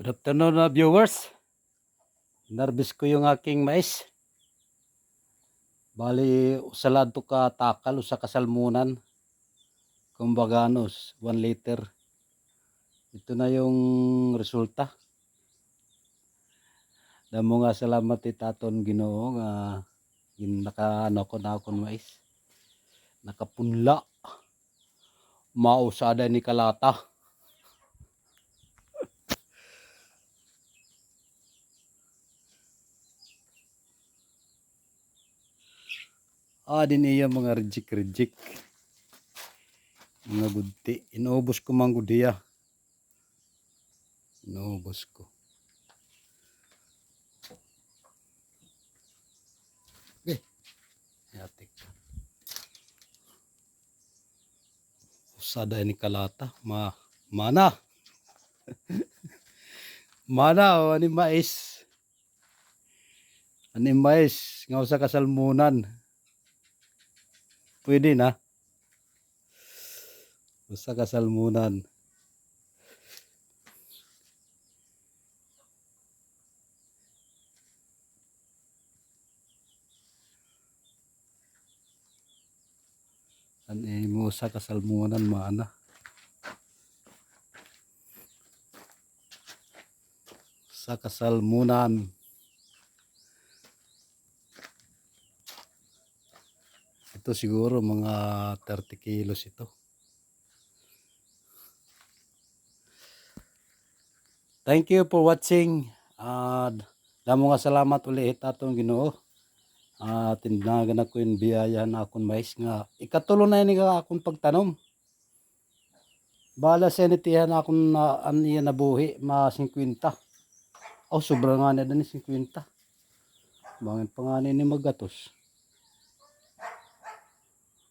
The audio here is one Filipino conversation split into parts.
Good afternoon, viewers. Narbis ko yung aking mais. Bali, usalad to ka takal sa kasalmunan. Kumbaga 1 liter. Ito na yung resulta. Damo nga salamat itaton Ginoo nga naka ko na akong mais. Nakapunla. Mausada ni kalata. Din iya mga rejik. Mga gudti. Inuubos ko mang gudiya. Inuubos ko. Okay. Yatik. Usada ni kalata. Mana. Mana o ani mais. Ani mais. Nga usa kasalmunan. Pwede na. Usa kasalmunan. Ani mo usa kasalmunan mana. Usa kasalmunan. Ito siguro mga 30 kilos ito. Thank you for watching. Damo nga salamat ulit atong Ginoo. Tinagan ako yung biyaya na akong mais nga. Ikatulo na yun nga akong pagtanom. Bala sa nitihan akong aniya nabuhi, ma 50. Sobra nga na din 50. Bangin pa nga ni magatos.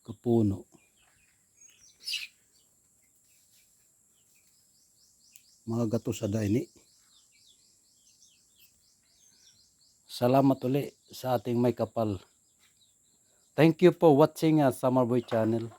Kapuno. Mga gatos ada ini. Salamat ulit sa ating may kapal. Thank you for watching Summer Boy Channel.